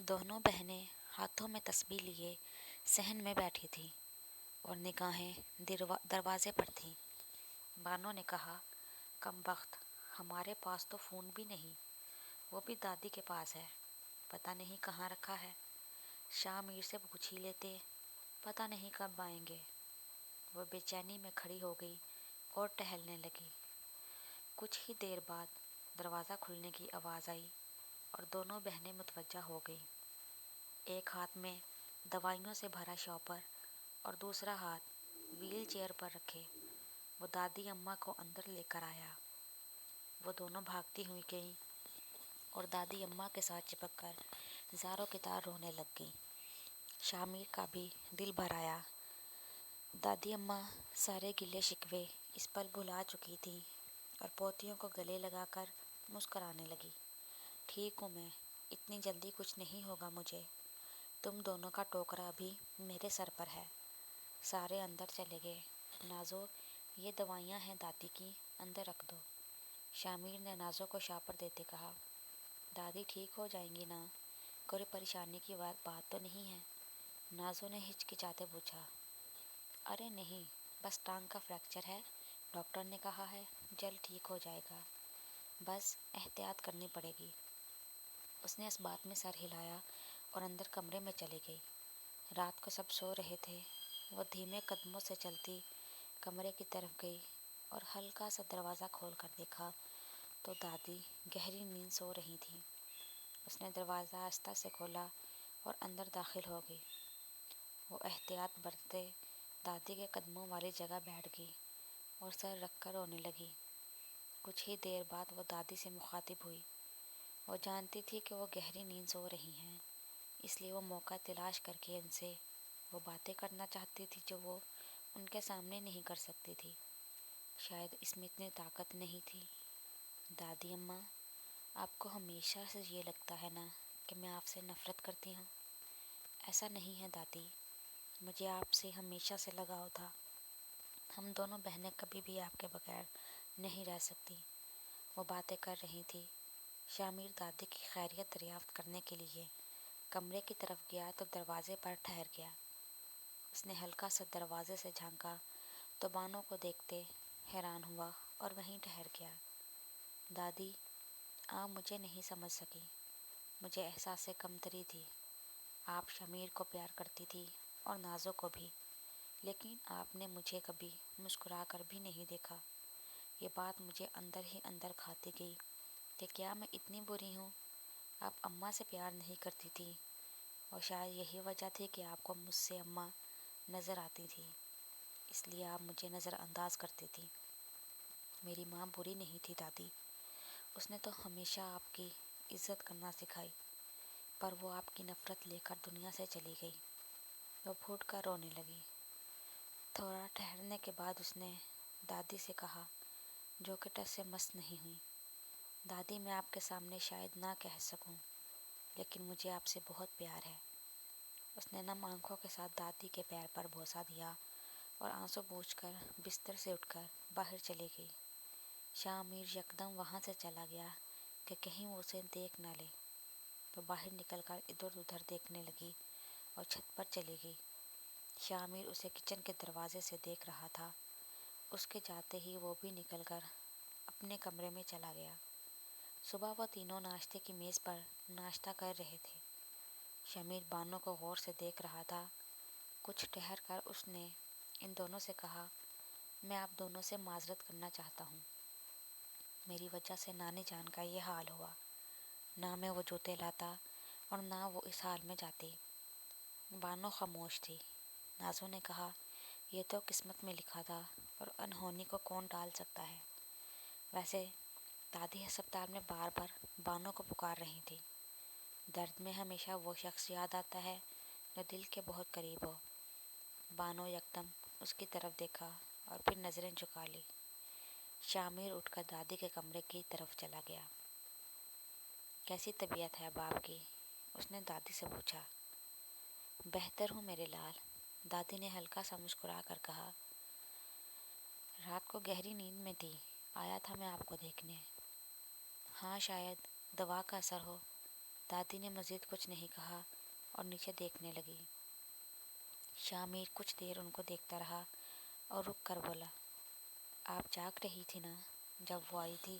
دونوں بہنیں ہاتھوں میں تسبیح لیے صحن میں بیٹھی تھیں اور نگاہیں دروازے پر تھیں۔ بانو نے کہا، کم بخت، ہمارے پاس تو فون بھی نہیں، وہ بھی دادی کے پاس ہے، پتہ نہیں کہاں رکھا ہے۔ شاہ میر سے پوچھ ہی لیتے، پتہ نہیں کب آئیں گے۔ وہ بے چینی میں کھڑی ہو گئی اور ٹہلنے لگی۔ کچھ ہی دیر بعد دروازہ کھلنے کی آواز آئی اور دونوں بہنیں متوجہ ہو گئیں۔ ایک ہاتھ میں دوائیوں سے بھرا شاپر اور دوسرا ہاتھ ویل چیئر پر رکھے وہ دادی اماں کو اندر لے کر آیا۔ وہ دونوں بھاگتی ہوئی گئیں اور دادی اماں کے ساتھ چپک کر زاروں کی طرح رونے لگ گئیں۔ شاہ میر کا بھی دل بھر آیا۔ دادی اماں سارے گلے شکوے اس پل بھلا چکی تھیں اور پوتیوں کو گلے لگا کر مسکرانے لگی۔ ٹھیک ہوں میں، اتنی جلدی کچھ نہیں ہوگا مجھے، تم دونوں کا ٹوکرا ابھی میرے سر پر ہے۔ سارے اندر چلے گئے۔ نازو، یہ دوائیاں ہیں دادی کی، اندر رکھ دو۔ شاہ میر نے نازو کو شاپر دیتے کہا، دادی ٹھیک ہو جائیں گی نا؟ کوئی پریشانی کی بات تو نہیں ہے؟ نازو نے ہچکچاتے پوچھا۔ ارے نہیں، بس ٹانگ کا فریکچر ہے، ڈاکٹر نے کہا ہے جلد ٹھیک ہو جائے گا، بس احتیاط کرنی پڑے گی۔ اس نے اس بات میں سر ہلایا اور اندر کمرے میں چلی گئی۔ رات کو سب سو رہے تھے۔ وہ دھیمے قدموں سے چلتی کمرے کی طرف گئی اور ہلکا سا دروازہ کھول کر دیکھا تو دادی گہری نیند سو رہی تھیں۔ اس نے دروازہ آہستہ سے کھولا اور اندر داخل ہو گئی۔ وہ احتیاط برتتے دادی کے قدموں والی جگہ بیٹھ گئی اور سر رکھ کر رونے لگی۔ کچھ ہی دیر بعد وہ دادی سے مخاطب ہوئی۔ وہ جانتی تھی کہ وہ گہری نیند سو رہی ہیں، اس لیے وہ موقع تلاش کر کے ان سے وہ باتیں کرنا چاہتی تھی جو وہ ان کے سامنے نہیں کر سکتی تھی۔ شاید اس میں اتنی طاقت نہیں تھی۔ دادی اماں، آپ کو ہمیشہ سے یہ لگتا ہے نا کہ میں آپ سے نفرت کرتی ہوں؟ ایسا نہیں ہے دادی، مجھے آپ سے ہمیشہ سے لگاؤ تھا۔ ہم دونوں بہنیں کبھی بھی آپ کے بغیر نہیں رہ سکتی۔ وہ باتیں کر رہی تھی۔ شاہ میر دادی کی خیریت دریافت کرنے کے لیے کمرے کی طرف گیا تو دروازے پر ٹھہر گیا۔ اس نے ہلکا سا دروازے سے جھانکا تو بانو کو دیکھتے حیران ہوا اور وہیں ٹھہر گیا۔ دادی، آپ مجھے نہیں سمجھ سکی، مجھے احساس کمتری تھی۔ آپ شمیر کو پیار کرتی تھی اور نازو کو بھی، لیکن آپ نے مجھے کبھی مسکرا کر بھی نہیں دیکھا۔ یہ بات مجھے اندر ہی اندر کھاتی گئی کہ کیا میں اتنی بری ہوں؟ آپ اماں سے پیار نہیں کرتی تھی اور شاید یہی وجہ تھی کہ آپ کو مجھ سے اماں نظر آتی تھی، اس لیے آپ مجھے نظر انداز کرتی تھی۔ میری ماں بری نہیں تھی دادی، اس نے تو ہمیشہ آپ کی عزت کرنا سکھائی، پر وہ آپ کی نفرت لے کر دنیا سے چلی گئی۔ وہ پھوٹ کر رونے لگی۔ تھوڑا ٹھہرنے کے بعد اس نے دادی سے کہا، جو کہ ٹس سے مس نہیں ہوئی، دادی میں آپ کے سامنے شاید نہ کہہ سکوں، لیکن مجھے آپ سے بہت پیار ہے۔ اس نے نم آنکھوں کے ساتھ دادی کے پیر پر بوسہ دیا اور آنسو پوچھ کر بستر سے اٹھ کر باہر چلی گئی۔ شاہ میر یکدم وہاں سے چلا گیا کہ کہیں وہ اسے دیکھ نہ لے۔ وہ باہر نکل کر ادھر ادھر دیکھنے لگی اور چھت پر چلی گئی۔ شاہ میر اسے کچن کے دروازے سے دیکھ رہا تھا۔ اس کے جاتے ہی وہ بھی نکل کر اپنے کمرے میں چلا گیا۔ صبح وہ تینوں ناشتے کی میز پر ناشتہ کر رہے تھے۔ شمیر بانو کو غور سے دیکھ رہا تھا۔ کچھ ٹھہر کر اس نے ان دونوں سے کہا، میں آپ دونوں سے معذرت کرنا چاہتا ہوں، میری وجہ سے نانی جان کا یہ حال ہوا، نہ میں وہ جوتے لاتا اور نہ وہ اس حال میں جاتی۔ بانو خاموش تھی۔ نازو نے کہا، یہ تو قسمت میں لکھا تھا اور انہونی کو کون ٹال سکتا ہے۔ ویسے دادی ہسپتال میں بار بار بانو کو پکار رہی تھی۔ درد میں ہمیشہ وہ شخص یاد آتا ہے جو دل کے بہت قریب ہو۔ بانو یکدم اس کی طرف دیکھا اور پھر نظریں جھکا لی۔ شاہ میر اٹھ کر دادی کے کمرے کی طرف چلا گیا۔ کیسی طبیعت ہے اب آپ کی؟ اس نے دادی سے پوچھا۔ بہتر ہوں میرے لال، دادی نے ہلکا سا مسکرا کر کہا۔ رات کو گہری نیند میں تھی، آیا تھا میں آپ کو دیکھنے۔ ہاں شاید دوا کا اثر ہو۔ دادی نے مزید کچھ نہیں کہا اور نیچے دیکھنے لگی۔ شامیر کچھ دیر ان کو دیکھتا رہا اور رک کر بولا، آپ جاگ رہی تھی نا جب وہ آئی تھی؟